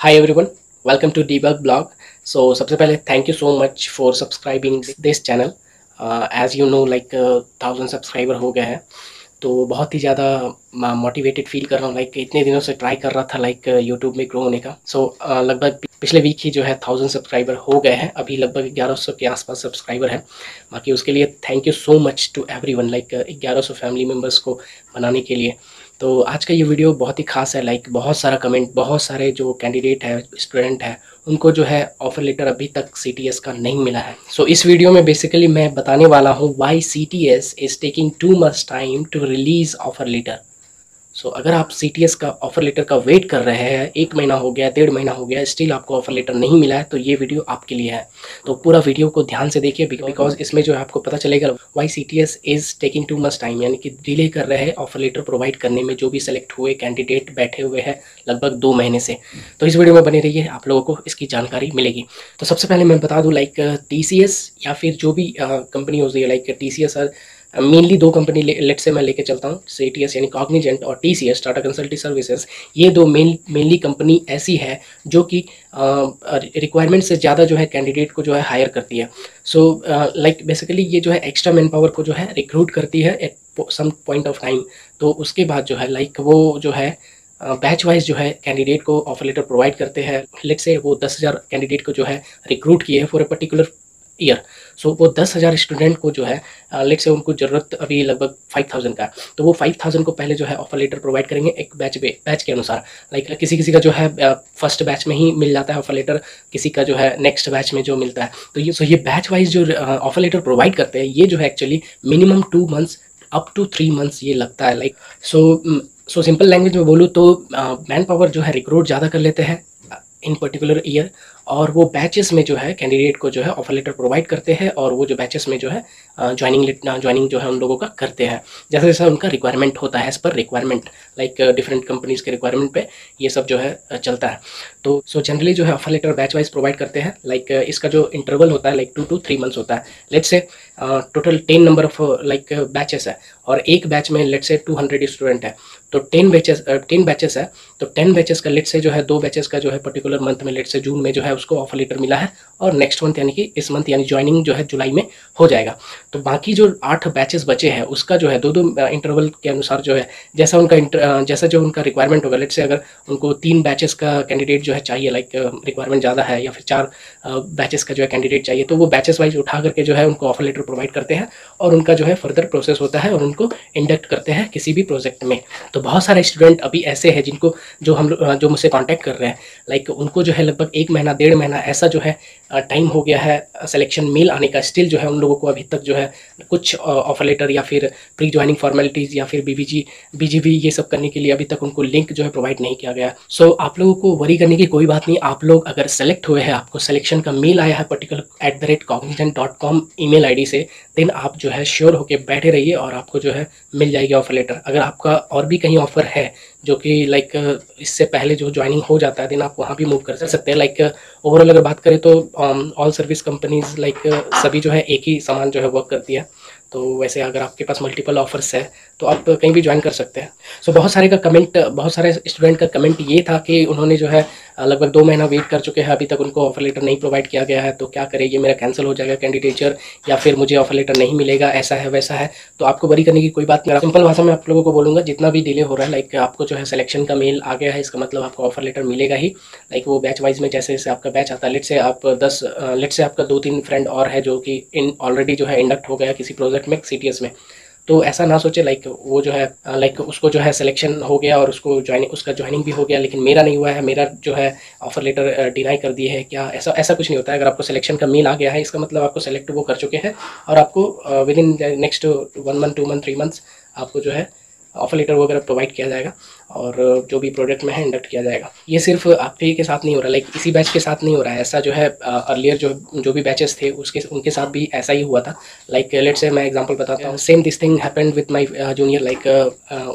Hi everyone, welcome to Debug blog. So सबसे पहले thank you so much for subscribing this channel. As you know like 1000 subscriber हो गए हैं, तो बहुत ही ज़्यादा मोटिवेटेड फील कर रहा हूँ। लाइक इतने दिनों से ट्राई कर रहा था लाइक यूट्यूब में ग्रो होने का। सो लगभग पिछले वीक ही जो है 1000 सब्सक्राइबर हो गए हैं। अभी लगभग 1100 के आसपास सब्सक्राइबर हैं। बाकी उसके लिए thank you so much to everyone, like 1100 family members को बनाने के लिए। तो आज का ये वीडियो बहुत ही खास है। लाइक बहुत सारा कमेंट, बहुत सारे जो कैंडिडेट है, स्टूडेंट है, उनको जो है ऑफर लेटर अभी तक CTS का नहीं मिला है। सो इस वीडियो में बेसिकली मैं बताने वाला हूँ why CTS is taking too much time to release offer letter. So अगर आप CTS का ऑफर लेटर का वेट कर रहे हैं, 1 महीना हो गया, 1.5 महीना हो गया, स्टिल आपको ऑफर लेटर नहीं मिला है, तो ये वीडियो आपके लिए है। तो पूरा वीडियो को ध्यान से देखिए, बिकॉज इसमें जो है आपको पता चलेगा why CTS is taking too much time, यानी कि डिले कर रहे हैं ऑफर लेटर प्रोवाइड करने में। जो भी सेलेक्ट हुए कैंडिडेट बैठे हुए हैं लगभग 2 महीने से। तो इस वीडियो में बने रहिए, आप लोगों को इसकी जानकारी मिलेगी। तो सबसे पहले मैं बता दूँ लाइक TCS या फिर जो भी कंपनी होती है, like TCS mainly 2 company late से मैं लेके चलता हूँ, CTS यानी कॉग्निजेंट और TCS टाटा कंसल्टिंग सर्विसेज। ये 2 मेनली कंपनी ऐसी है जो कि रिक्वायरमेंट से ज़्यादा जो है कैंडिडेट को जो है हायर करती है। सो लाइक बेसिकली ये जो है एक्स्ट्रा मैन पावर को जो है रिक्रूट करती है at some point of time. तो उसके बाद जो है लाइक वो जो है बैच वाइज जो है कैंडिडेट को ऑफर लेटर प्रोवाइड करते हैं। लेट से वो 10,000 कैंडिडेट को जो है रिक्रूट किए हैं फॉर ए पर्टिकुलर ईयर। सो वो 10,000 स्टूडेंट को जो है लेट से उनको ज़रूरत अभी लगभग 5,000 का है, तो वो 5,000 को पहले जो है ऑफर लेटर प्रोवाइड करेंगे एक बैच के अनुसार। लाइक किसी का जो है फर्स्ट बैच में ही मिल जाता है ऑफर लेटर, किसी का जो है नेक्स्ट बैच में जो मिलता है। तो ये बैच वाइज जो ऑफर लेटर प्रोवाइड करते हैं, ये जो है actually minimum 2 months up to 3 months ये लगता है। लाइक सो सिंपल लैंग्वेज में बोलूँ तो मैन पावर जो है रिक्रूट ज़्यादा कर लेते हैं इन पर्टिकुलर ईयर, और वो बैचेस में जो है कैंडिडेट को जो है ऑफर लेटर प्रोवाइड करते हैं, और वो जो बैचेस में जो है ज्वाइनिंग जो है उन लोगों का करते हैं जैसा जैसा उनका रिक्वायरमेंट होता है। As per requirement, like different companies के रिक्वायरमेंट पे ये सब जो है चलता है। तो सो जनरली जो है offer letter batch wise provide करते हैं। लाइक इसका जो इंटरवल होता है लाइक 2 to 3 मंथ्स होता है। Let's say total 10 number of like batches है, और एक बैच में लेट्स से 200 स्टूडेंट है, तो 10 बैचेस है। तो 10 बैचेस का लेट्स से जो है 2 बैचेस का जो है पर्टिकुलर मंथ में लेट्स से जून में जो है उसको ऑफर लेटर मिला है, और नेक्स्ट मंथ यानी कि इस मंथ यानी ज्वाइनिंग जो है जुलाई में हो जाएगा। तो बाकी जो 8 बैचेस बचे हैं उसका जो है 2-2 इंटरवल के अनुसार जो है जैसा जो उनका रिक्वायरमेंट होगा। लेट्स से अगर उनको 3 बैचेस का कैंडिडेट जो है चाहिए, लाइक रिक्वायरमेंट ज़्यादा है, या फिर 4 बैचेस का जो है कैंडिडेट चाहिए, तो वो बैचेस वाइज उठा करके जो है उनको ऑफर लेटर प्रोवाइड करते हैं, और उनका जो है फर्दर प्रोसेस होता है और उनको इंडक्ट करते हैं किसी भी प्रोजेक्ट में। तो बहुत सारे स्टूडेंट अभी ऐसे हैं जिनको जो मुझसे कांटेक्ट कर रहे हैं, लाइक उनको जो है लगभग 1 महीना 1.5 महीना ऐसा जो है टाइम हो गया है सिलेक्शन मेल आने का। स्टिल जो है उन लोगों को अभी तक जो है कुछ ऑफर लेटर या फिर प्री ज्वाइनिंग फॉर्मेलिटीज़ या फिर BGV ये सब करने के लिए अभी तक उनको लिंक जो है प्रोवाइड नहीं किया गया। सो आप लोगों को वरी करने की कोई बात नहीं। आप लोग अगर सेलेक्ट हुए हैं, आपको सिलेक्शन का मेल आया है पर्टिकुलर @cognizant.com ईमेल ID से, देन आप जो है श्योर होकर बैठे रहिए और आपको जो है मिल जाएगी ऑफर लेटर। अगर आपका और भी कहीं ऑफर है जो कि लाइक इससे पहले जो ज्वाइनिंग हो जाता है, देन आप वहाँ भी मूव कर सकते हैं। लाइक ओवरऑल अगर बात करें तो ऑल सर्विस कंपनीज लाइक सभी जो है एक ही समान जो है वर्क करती है। तो वैसे अगर आपके पास मल्टीपल ऑफर्स है तो आप कहीं भी ज्वाइन कर सकते हैं। सो बहुत सारे स्टूडेंट का कमेंट ये था कि उन्होंने जो है लगभग 2 महीना वेट कर चुके हैं, अभी तक उनको ऑफर लेटर नहीं प्रोवाइड किया गया है, तो क्या करें, ये मेरा कैंसिल हो जाएगा कैंडिडेचर, या फिर मुझे ऑफर लेटर नहीं मिलेगा, ऐसा है वैसा है। तो आपको वरी करने की कोई बात नहीं। सिंपल भाषा में आप लोगों को बोलूँगा, जितना भी डिले हो रहा है, लाइक आपको जो है सिलेक्शन का मेल आ गया है, इसका मतलब आपको ऑफर लेटर मिलेगा ही। लाइक वो बैच वाइज में जैसे जैसे आपका बैच आता है, लेट से आपका 2-3 फ्रेंड और है जो कि ऑलरेडी जो है इंडक्ट हो गया किसी प्रोजेक्ट में CTS में, तो ऐसा ना सोचे लाइक वो जो है लाइक उसको जो है सिलेक्शन हो गया और उसका ज्वाइनिंग भी हो गया, लेकिन मेरा नहीं हुआ है, मेरा जो है ऑफर लेटर डिनाई कर दिए है क्या। ऐसा कुछ नहीं होता है। अगर आपको सिलेक्शन का मेल आ गया है, इसका मतलब आपको सेलेक्ट वो कर चुके हैं, और आपको with in next 1 month 2 month 3 months आपको जो है ऑफर लेटर वगैरह प्रोवाइड किया जाएगा, और जो भी प्रोजेक्ट में है इंडक्ट किया जाएगा। ये सिर्फ आपके के साथ नहीं हो रहा, लाइक इसी बैच के साथ नहीं हो रहा है, ऐसा जो है अर्लियर जो भी बैचेस थे उनके साथ भी ऐसा ही हुआ था। लाइक लेट्स से मैं एग्जांपल बताता हूँ, same this thing happened with my junior. Like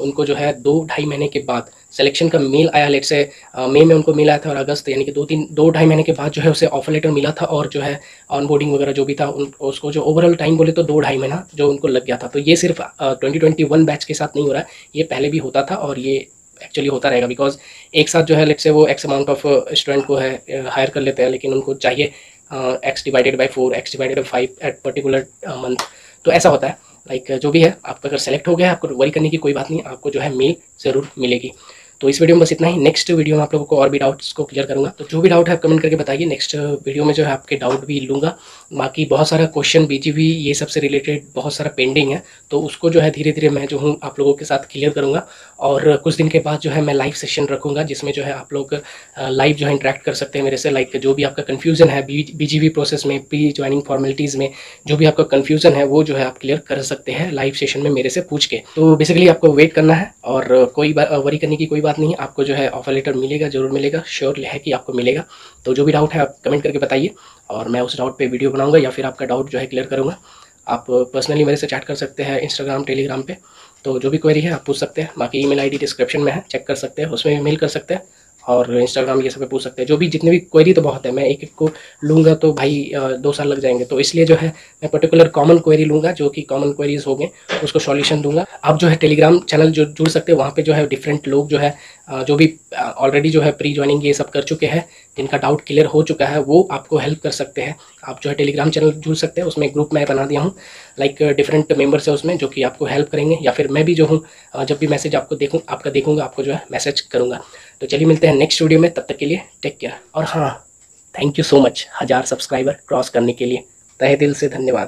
उनको जो है 2-2.5 महीने के बाद सिलेक्शन का मेल आया। लेट से मई में उनको मिला था, और अगस्त यानी कि 2-2.5 महीने के बाद जो है उसे ऑफर लेटर मिला था, और जो है ऑनबोर्डिंग वगैरह जो भी था उसको जो ओवरऑल टाइम बोले तो 2-2.5 महीना जो उनको लग गया था। तो ये सिर्फ 2021 बैच के साथ नहीं हो रहा है, ये पहले भी होता था, और ये एक्चुअली होता रहेगा, बिकॉज एक साथ जो है लेट्स से वो एक्स अमाउंट ऑफ स्टूडेंट को है हायर कर लेते हैं, लेकिन उनको चाहिए x divided by 4, x divided by 5 at particular month. तो ऐसा होता है। लाइक जो भी है, आपका अगर सेलेक्ट हो गया, आपको वरी करने की कोई बात नहीं, आपको जो है मेल ज़रूर मिलेगी। तो इस वीडियो में बस इतना ही। नेक्स्ट वीडियो में आप लोगों को और भी डाउट्स को क्लियर करूंगा, तो जो भी डाउट है आप कमेंट करके बताइए। नेक्स्ट वीडियो में जो है आपके डाउट भी लूँगा। बाकी बहुत सारा क्वेश्चन बीजीबी ये सब से रिलेटेड बहुत सारा पेंडिंग है, तो उसको जो है धीरे धीरे मैं जो हूँ आप लोगों के साथ क्लियर करूँगा। और कुछ दिन के बाद जो है मैं लाइव सेशन रखूँगा, जिसमें जो है आप लोग लाइव जो है इंटरेक्ट कर सकते हैं मेरे से। लाइक जो भी आपका कन्फ्यूज़न है बीजीबी प्रोसेस में, प्री ज्वाइनिंग फॉर्मेलिटीज़ में, जो भी आपका कन्फ्यूज़न है वो जो है आप क्लियर कर सकते हैं लाइव सेशन में मेरे से पूछ के। तो बेसिकली आपको वेट करना है और कोई वरी करने की कोई बात नहीं है। आपको जो है ऑफर लेटर मिलेगा, जरूर मिलेगा, श्योर है कि आपको मिलेगा। तो जो भी डाउट है आप कमेंट करके बताइए और मैं उस डाउट पे वीडियो बनाऊंगा या फिर आपका डाउट जो है क्लियर करूंगा। आप पर्सनली मेरे से चैट कर सकते हैं इंस्टाग्राम, टेलीग्राम पे। तो जो भी क्वेरी है आप पूछ सकते हैं। बाकी ईमेल आईडी डिस्क्रिप्शन में है, चेक कर सकते हैं, उसमें भी मेल कर सकते हैं और इंस्टाग्राम ये सब पे पूछ सकते हैं। जो भी जितने भी क्वेरी तो बहुत है, मैं एक एक को लूँगा तो भाई 2 साल लग जाएंगे। तो इसलिए जो है मैं पर्टिकुलर कॉमन क्वेरी लूँगा, जो कि कॉमन क्वेरीज हो गए, उसको सॉल्यूशन दूंगा। आप जो है टेलीग्राम चैनल जो जुड़ सकते हैं, वहाँ पे जो है डिफरेंट लोग जो है जो भी ऑलरेडी जो है प्री ज्वाइनिंग ये सब कर चुके हैं, जिनका डाउट क्लियर हो चुका है, वो आपको हेल्प कर सकते हैं। आप जो है टेलीग्राम चैनल जुड़ सकते हैं, उसमें ग्रुप मैं बना दिया हूँ। लाइक डिफरेंट मेंबर्स है उसमें, जो कि आपको हेल्प करेंगे, या फिर मैं भी जो हूँ जब भी मैसेज आपको देखूँगा आपको जो है मैसेज करूँगा। तो चलिए मिलते हैं नेक्स्ट वीडियो में, तब तक के लिए टेक केयर। और हाँ, thank you so much 1000 subscriber cross करने के लिए, तहे दिल से धन्यवाद।